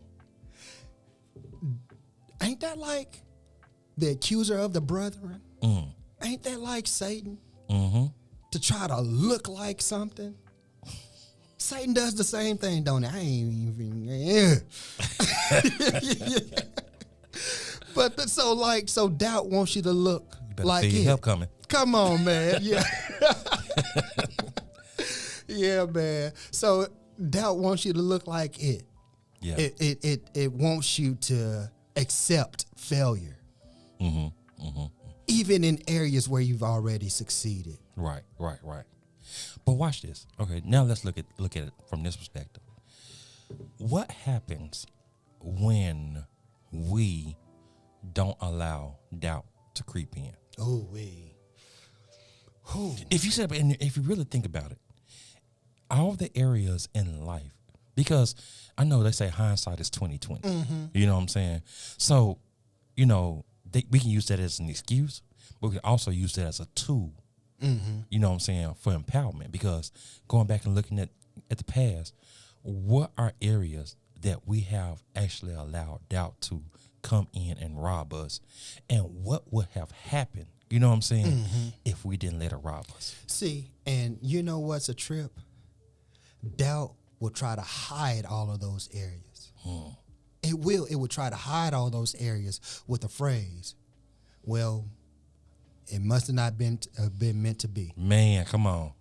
Ain't that like the accuser of the brethren? Ain't that like Satan? Mm-hmm. To try to look like something? Satan does the same thing, don't he? I ain't even. But so doubt wants you to look like feel it. your help coming. Come on, man. Yeah. Yeah, man. So doubt wants you to look like it. Yeah. It wants you to accept failure. Mm-hmm. Mm-hmm. Even in areas where you've already succeeded. Right. But watch this. Okay, now let's look at it from this perspective. What happens when we don't allow doubt to creep in? Oh, If you really think about it, all the areas in life, because I know they say hindsight is 20/20. Mm-hmm. You know what I'm saying? So, we can use that as an excuse, but we can also use that as a tool. Mm-hmm. You know what I'm saying, for empowerment. Because going back and looking at the past, what are areas that we have actually allowed doubt to come in and rob us, and what would have happened? You know what I'm saying? If we didn't let it rob us. See, and you know what's a trip? Doubt will try to hide all of those areas. It will try to hide all those areas with a phrase. Well, it must have not been meant to be. Man, come on.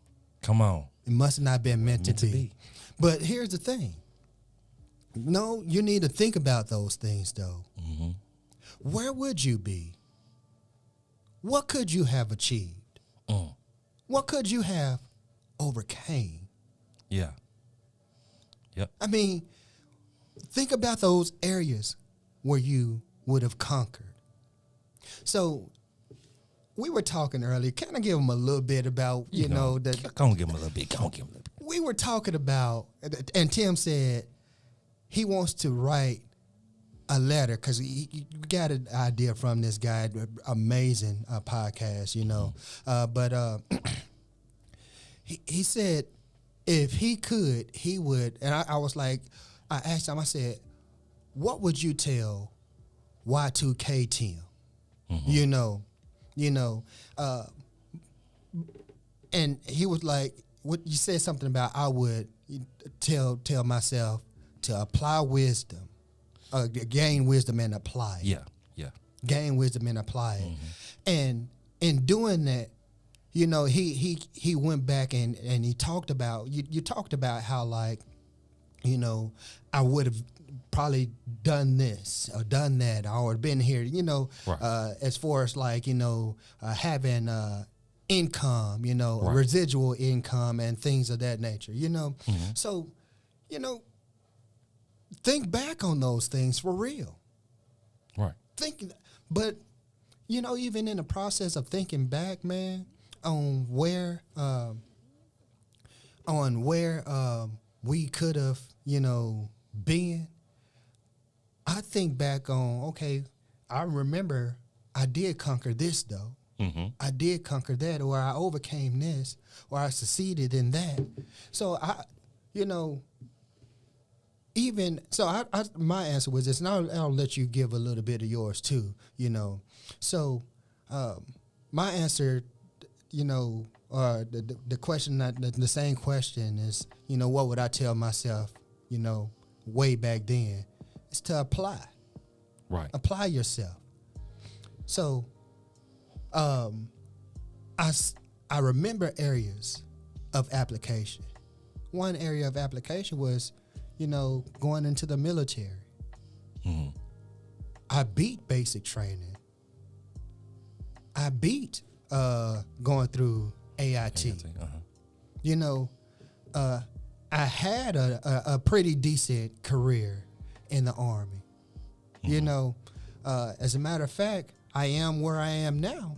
It must have not been meant to be. But here's the thing. No, you need to think about those things, though. Mm-hmm. Where would you be? What could you have achieved? What could you have overcame? Yeah. Yep. I mean, think about those areas where you would have conquered. So we were talking earlier. Can I give them a little bit about, Go on, give him a little bit. We were talking about, and Tim said he wants to write a letter because he got an idea from this guy, amazing podcast, But he said if he could, he would. And I was like, I asked him, I said, what would you tell Y2K Tim? And he was like, "What you said something about I would tell myself to apply wisdom, gain wisdom and apply it. Yeah. Gain wisdom and apply it. And in doing that, he went back and he talked about you talked about how I would have probably done this or done that or been here, Right. as far as like, having income, Right. residual income and things of that nature. So, you know, think back on those things for real. Right. But, even in the process of thinking back, man, on where we could have, been, I think back on, okay, I remember I did conquer this though. Mm-hmm. I did conquer that, or I overcame this, or I succeeded in that. So you know, my answer was this, and I'll let you give a little bit of yours too. So my answer, the question, the same question is, what would I tell myself, way back then? It's to apply. Right. Apply yourself. So, I remember areas of application. One area of application was, going into the military. Mm-hmm. I beat basic training. I beat going through AIT. Uh-huh. I had a pretty decent career in the Army. Mm-hmm. As a matter of fact, I am where I am now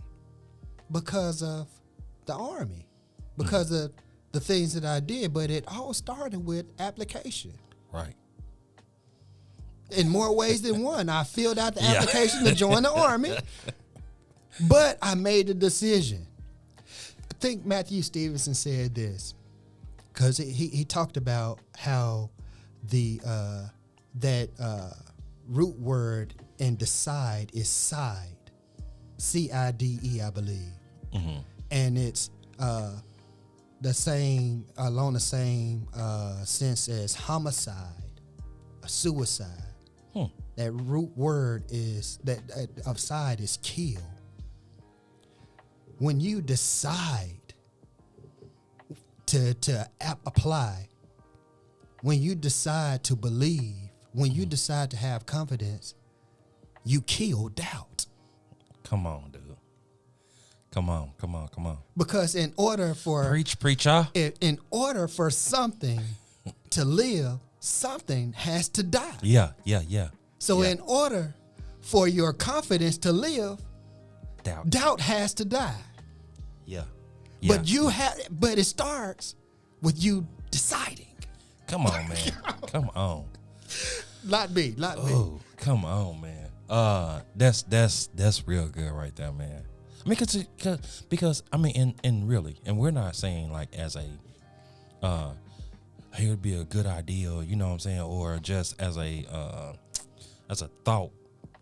because of the Army, because of the things that I did. But it all started with application. Right. In more ways than one. I filled out the application to join the Army, but I made a decision. I think Matthew Stevenson said this, because he talked about how that root word in decide is side, CIDE, I believe. Mm-hmm. And it's the same, along the same sense as homicide, suicide. That root word is that of side is kill. When you decide to apply, when you decide to believe, when you decide to have confidence, you kill doubt. Come on, dude. Come on. Because in order for preacher. in order for something to live, something has to die. Yeah. So in order for your confidence to live, doubt has to die. Yeah. But it starts with you deciding. Come on, man. Come on. Not me. Oh, come on, man. That's real good right there, man. I mean, because I mean, and really, and we're not saying like as a, hey, it'd be a good idea, you know what I'm saying, or just as a thought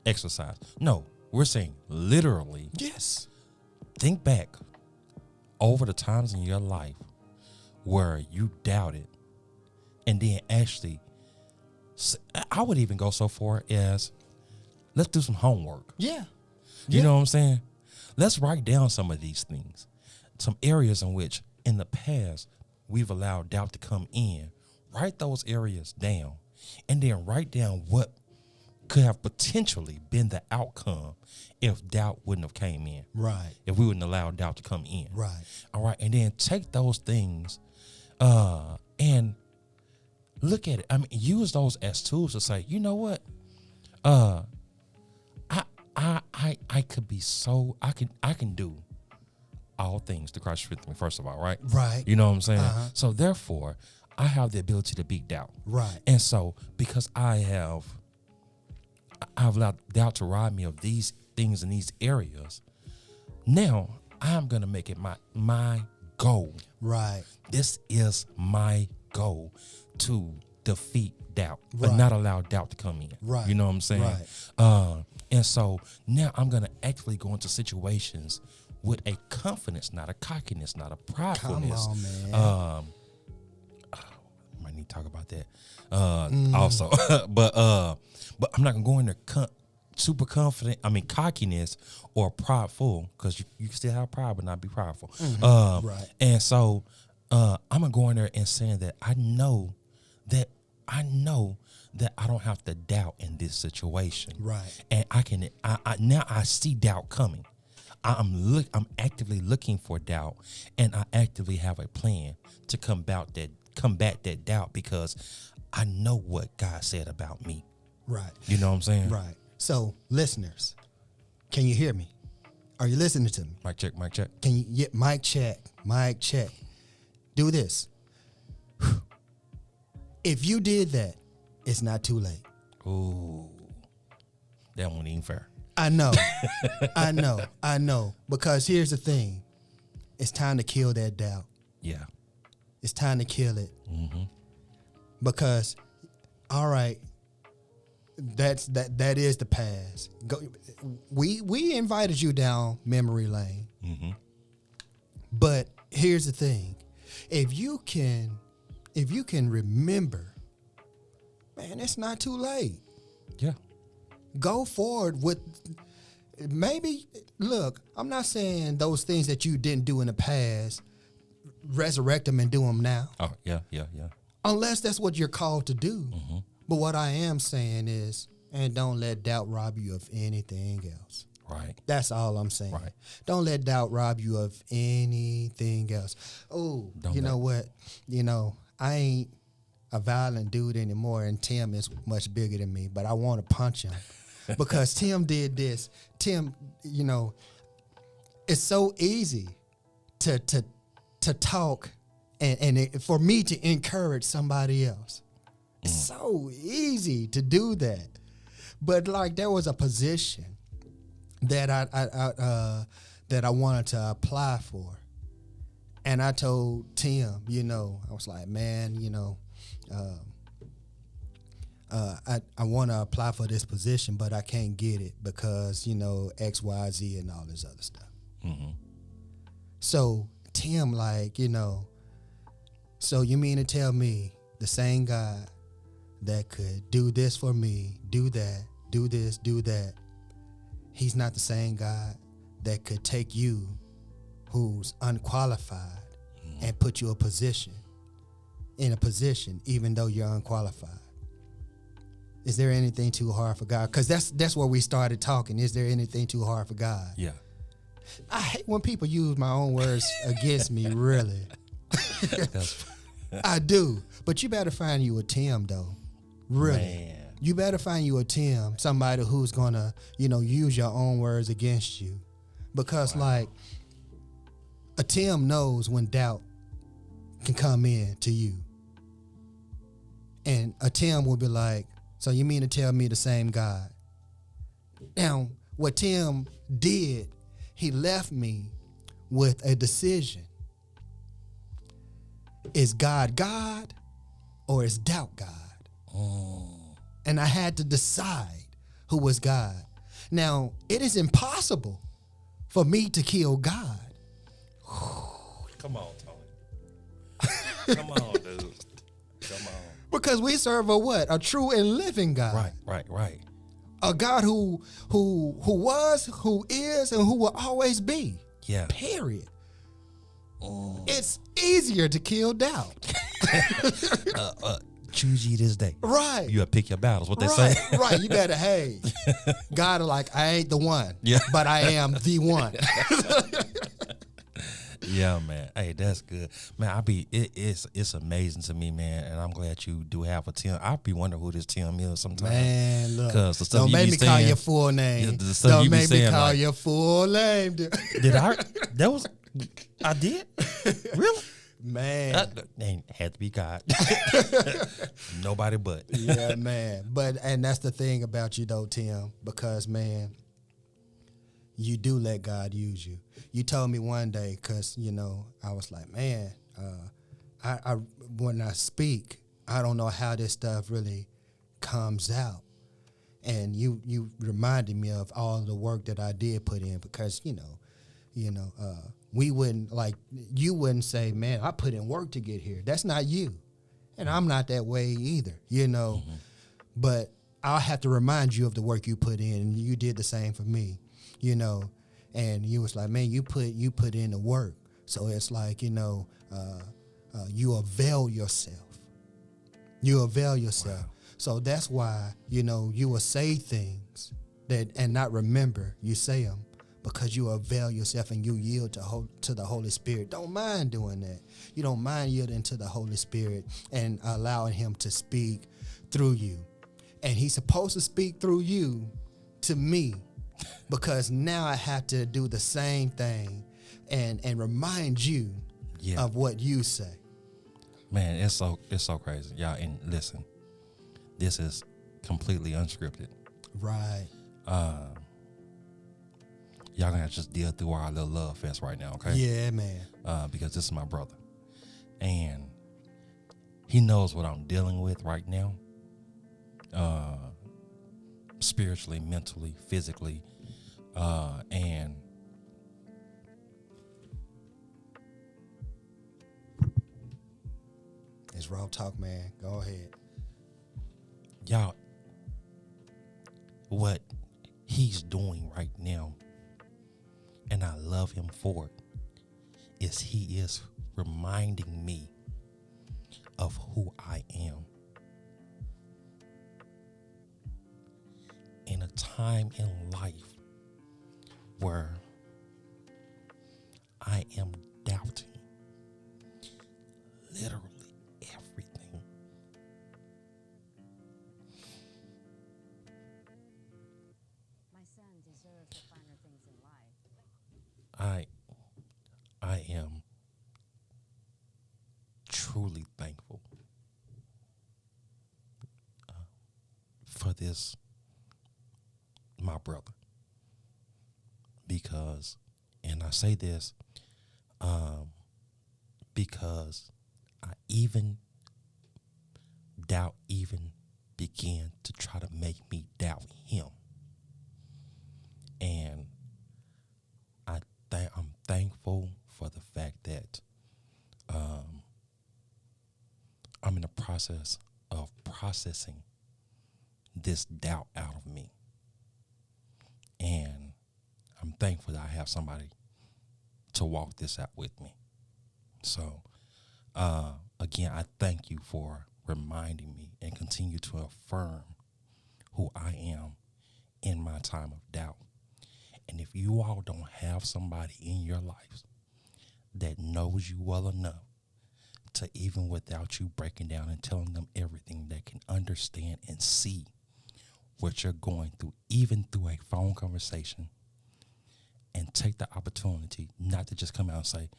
exercise. No, we're saying literally. Yes. Think back over the times in your life where you doubted, and then actually, I would even go so far as, let's do some homework. Yeah. You know what I'm saying? Let's write down some of these things, some areas in which in the past we've allowed doubt to come in. Write those areas down, and then write down what could have potentially been the outcome if doubt wouldn't have came in. Right. If we wouldn't allow doubt to come in. Right. All right. And then take those things and look at it. I mean, use those as tools to say, you know what? I could be so, I can do all things through Christ with me, first of all, right? Right. You know what I'm saying? Uh-huh. So therefore, I have the ability to beat doubt. Right. And so because I've allowed doubt to rob me of these things in these areas, now I'm gonna make it my goal. Right. This is my goal to defeat doubt, but Right. not allow doubt to come in. Right. You know what I'm saying? Right. And so now I'm gonna actually go into situations with a confidence, not a cockiness, not a pridefulness. Come on, man. Might need to talk about that also. but I'm not gonna go in there super confident. I mean, cockiness or prideful, because you can still have pride but not be prideful. Right. And so I'm gonna go in there and saying that I know that I know that I don't have to doubt in this situation. Right. And I now I see doubt coming. I'm actively looking for doubt, and I actively have a plan to combat that doubt, because I know what God said about me. Right. You know what I'm saying? Right. So, listeners, can you hear me? Are you listening to me? Mic check, mic check. Can you get mic check? Mic check. Do this. If you did that, it's not too late. Ooh, that wasn't even fair. I know. I know. Because here's the thing. It's time to kill that doubt. Yeah. It's time to kill it. Mm-hmm. Because, all right, that is the past. We invited you down memory lane. Mm-hmm. But here's the thing. If you can remember, man, it's not too late. Yeah. Go forward with, maybe, look, I'm not saying those things that you didn't do in the past, resurrect them and do them now. Oh, yeah. Unless that's what you're called to do. Mm-hmm. But what I am saying is, and don't let doubt rob you of anything else. Right. That's all I'm saying. Right. Don't let doubt rob you of anything else. Oh, you know what? I ain't a violent dude anymore, and Tim is much bigger than me, but I want to punch him because Tim did this. Tim, it's so easy to talk and for me to encourage somebody else. It's so easy to do that. But like there was a position that I wanted to apply for. And I told Tim, I was like, man, I want to apply for this position, but I can't get it because, X, Y, Z and all this other stuff. Mm-hmm. So Tim, so you mean to tell me the same God that could do this for me, do that, do this, do that, he's not the same God that could take you who's unqualified and put you in a position even though you're unqualified? Is there anything too hard for God? Because that's where we started talking. Is there anything too hard for God? Yeah. I hate when people use my own words against me, really. I do. But you better find you a Tim, though. Really. Man. You better find you a Tim, somebody who's going to, use your own words against you. Because, a Tim knows when doubt can come in to you. And a Tim will be like, so you mean to tell me the same God? Now, what Tim did, he left me with a decision. Is God God or is doubt God? Oh. And I had to decide who was God. Now, it is impossible for me to kill God. Come on, Tony. Come on, dude. Come on. Because we serve a true and living God. Right. A God who was, who is, and who will always be. Yeah. Period. It's easier to kill doubt. Choose ye this day. Right. You gotta pick your battles. What they say. Right. You better, hey, God, I ain't the one. Yeah. But I am the one. Yeah, man. Hey, that's good, man. It's amazing to me, man, and I'm glad you do have a Tim. I be wondering who this Tim is sometimes. Man, look, because the stuff don't you make be me saying, call your full name. the stuff Don't you be make me saying, call like, your full name. Did I? That was I did. Really? Man, ain't had to be God. Nobody but. Yeah, man. And that's the thing about you, though, Tim, because man, you do let God use you. You told me one day, because, I was like, man, I when I speak, I don't know how this stuff really comes out. And you reminded me of all the work that I did put in because, we wouldn't, you wouldn't say, man, I put in work to get here. That's not you. And I'm not that way either, Mm-hmm. But I'll have to remind you of the work you put in, and you did the same for me, And you was like, man, you put in the work. So it's like, you avail yourself. You avail yourself. Wow. So that's why, you will say things that and not remember you say them, because you avail yourself and you yield to the Holy Spirit. Don't mind doing that. You don't mind yielding to the Holy Spirit and allowing him to speak through you. And he's supposed to speak through you to me, because now I have to do the same thing and remind you of what you say. Man, it's so crazy. Y'all, and listen, this is completely unscripted. Right. Y'all gonna have to just deal through our little love fest right now, okay? Yeah, man. Because this is my brother. And he knows what I'm dealing with right now. Spiritually, mentally, physically. And it's raw talk, man. Go ahead. Y'all, what he's doing right now, and I love him for it, is he is reminding me of who I am. In a time in life where I am doubting literally everything. My son deserves the finer things in life. I am truly thankful for this, my brother, because, and I say this because I even doubt even began to try to make me doubt him. And I'm thankful for the fact that I'm in the process of processing this doubt out of me. And I'm thankful that I have somebody to walk this out with me. So, again, I thank you for reminding me and continue to affirm who I am in my time of doubt. And if you all don't have somebody in your life that knows you well enough to, even without you breaking down and telling them everything, that can understand and see what you're going through, even through a phone conversation, and take the opportunity not to just come out and say,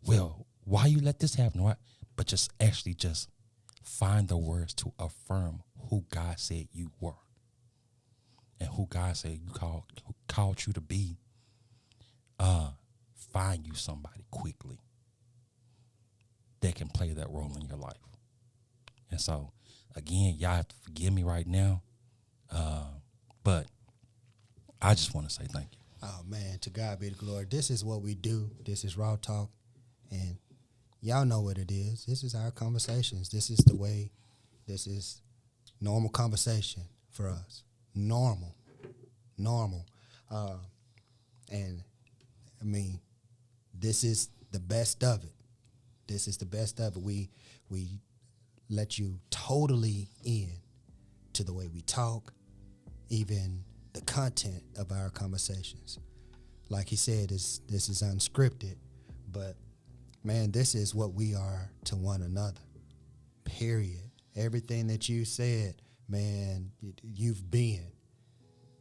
well, why you let this happen? Why? But just actually just find the words to affirm who God said you were and who God said who called you to be. Find you somebody quickly that can play that role in your life. And so, again, y'all have to forgive me right now, but I just want to say thank you. Oh, man, to God be the glory. This is what we do. This is Raw Talk, and y'all know what it is. This is our conversations. This is the way. This is normal conversation for us. Normal. And, I mean, this is the best of it. This is the best of it. We let you totally in to the way we talk, even the content of our conversations. Like he said, this is unscripted, but man, this is what we are to one another. Period. Everything that you said, man, you've been.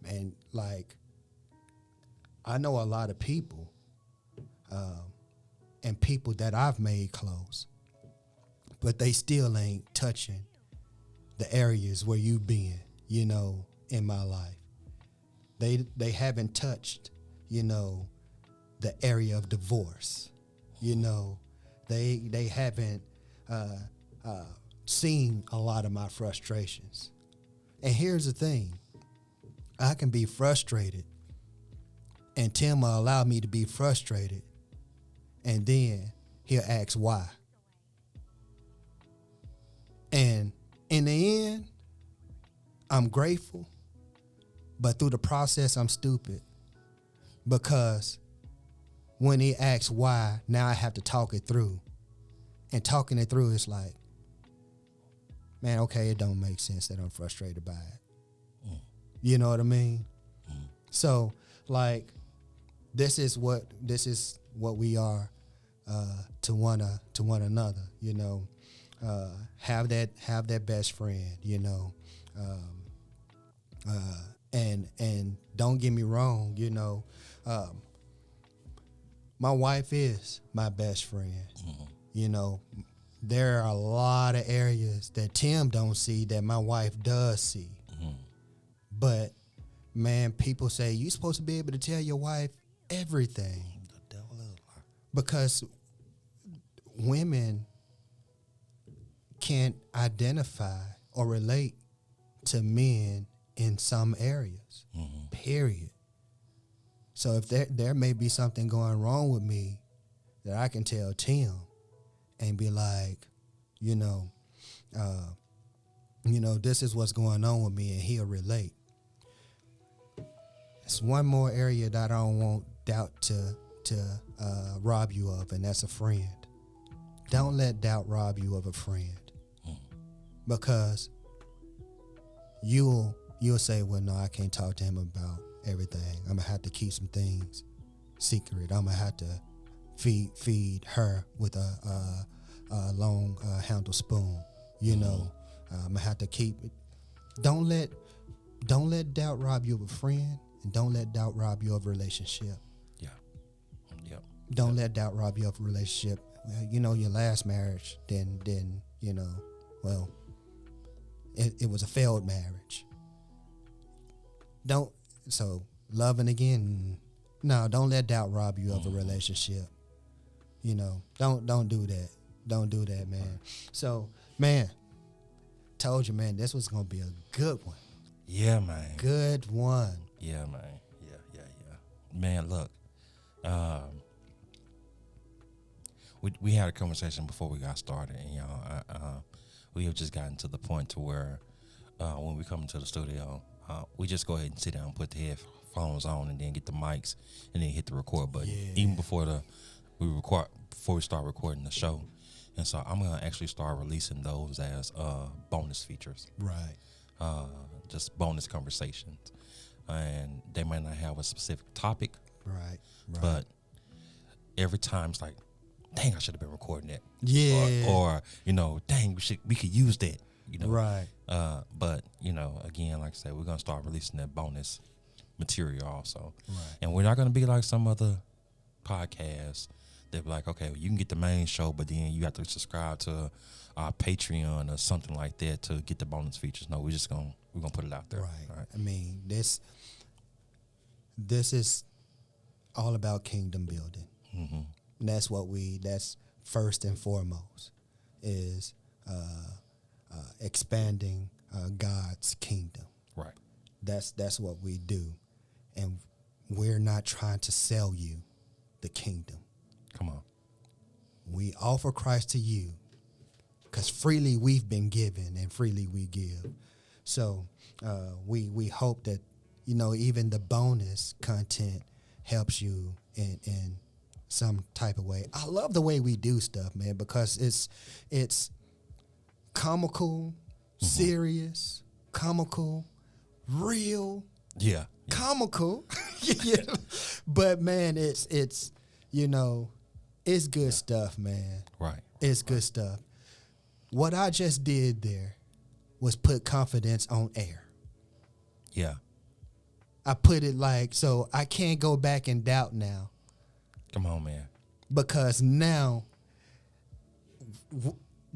And like, I know a lot of people, and people that I've made close, but they still ain't touching the areas where you've been, in my life. They haven't touched, the area of divorce. They haven't seen a lot of my frustrations. And here's the thing. I can be frustrated, and Tim will allow me to be frustrated, and then he'll ask why. And in the end, I'm grateful, but through the process, I'm stupid. Because when he asks why, now I have to talk it through. And talking it through is like, man, okay, it don't make sense that I'm frustrated by it. You know what I mean? So, like, this is what we are to one another. You know, have that best friend. You know, and don't get me wrong. You know, my wife is my best friend. You know, there are a lot of areas that Tim don't see that my wife does see. But man, people say you're supposed to be able to tell your wife everything. The devil is a lie. Because women can't identify or relate to men in some areas. Period. So if there may be something going wrong with me that I can tell Tim and be like, you know, this is what's going on with me, and he'll relate. It's one more area that I don't want doubt to rob you of, and that's a friend. Don't let doubt rob you of a friend, because you'll say, well, no, I can't talk to him about everything. I'm gonna have to keep some things secret. I'm gonna have to feed her with a long handle spoon. You know, I'm gonna have to keep it. Don't let doubt rob you of a friend, and don't let doubt rob you of a relationship. Yeah. Yep. Don't let doubt rob you of a relationship. Well, you know, your last marriage, then you know, well, it was a failed marriage. So loving again, no, don't let doubt rob you of a relationship. You know, don't do that. Don't do that, man. So, man, told you, man, this was gonna be a good one. Yeah, man. Good one. Yeah, man. Yeah. Man, look, we had a conversation before we got started, and y'all, we have just gotten to the point to where when we come into the studio, we just go ahead and sit down, put the headphones on, and then get the mics, and then hit the record button. Yeah. Even before we start recording the show. And so I'm gonna actually start releasing those as bonus features. Right. Just bonus conversations. And they might not have a specific topic. Right. But every time it's like, dang, I should have been recording that. Yeah. Or you know, dang, we could use that. You know. Right. But you know, again, like I said, we're gonna start releasing that bonus material also. Right. And we're not gonna be like some other podcasts. They're like, okay, well, you can get the main show, but then you have to subscribe to our Patreon or something like that to get the bonus features. No, we're gonna put it out there. Right. All right. I mean, this is all about kingdom building. And that's first and foremost is expanding God's kingdom. Right. That's what we do. And we're not trying to sell you the kingdom. Come on. We offer Christ to you because freely we've been given and freely we give. So we hope that, you know, even the bonus content helps you in some type of way. I love the way we do stuff, man, because it's comical, serious, comical, real, Yeah. comical. Yeah. But man, it's you know, it's good stuff, man. Right. It's good stuff. What I just did there was put confidence on air. Yeah. I put it like, so I can't go back and doubt now, Come on, man. because now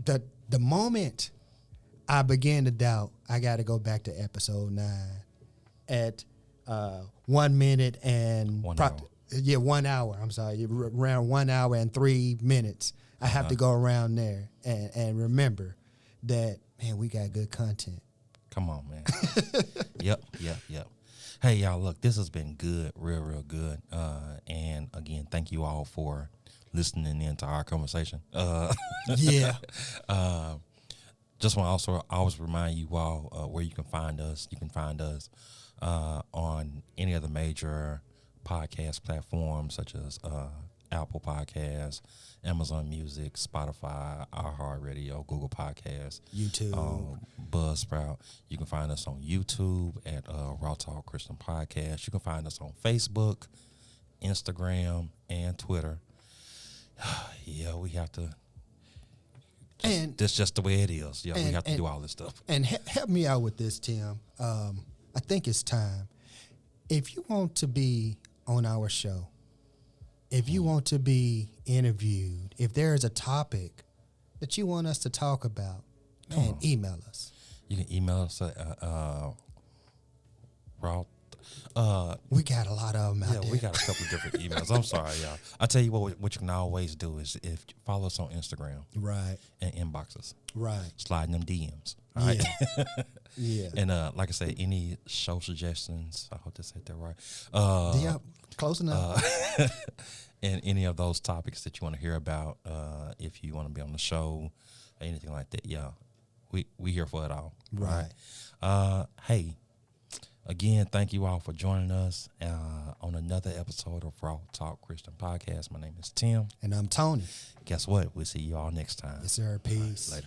the moment I began to doubt, I got to go back to episode 9 at 1 minute and 1 hour. Yeah, 1 hour. I'm sorry, around 1 hour and 3 minutes. I have to go around there and remember that, man, we got good content. Come on, man. Yep. Hey, y'all, look, this has been good, real good. And again, thank you all for listening in to our conversation. Yeah. Just want to also always remind you all where you can find us. You can find us on any of the major podcast platforms such as Apple Podcasts, Amazon Music, Spotify, iHeartRadio, Google Podcasts, YouTube. Buzzsprout. You can find us on YouTube at Raw Talk Christian Podcast. You can find us on Facebook, Instagram, and Twitter. Yeah, we have to. And That's just the way it is. Yeah, we and- have to and- do all this stuff. And help me out with this, Tim. I think it's time. If you want to be on our show, if you want to be interviewed, if there is a topic that you want us to talk about, man, email us. You can email us at Raw. We got a lot of them out Yeah, there. we got a couple of different emails. I'm sorry, y'all. I tell you what you can always do is if you follow us on Instagram Right, and inbox us, right. sliding them DMs. All right. Yeah. Yeah. And like I said, any show suggestions, I hope to say that right. Yeah, close enough. And any of those topics that you want to hear about, if you want to be on the show, or anything like that, yeah, we here for it all. Right. Hey, again, thank you all for joining us on another episode of Raw Talk Christian Podcast. My name is Tim. And I'm Tony. Guess what? We'll see you all next time. Yes, sir. Peace. Later.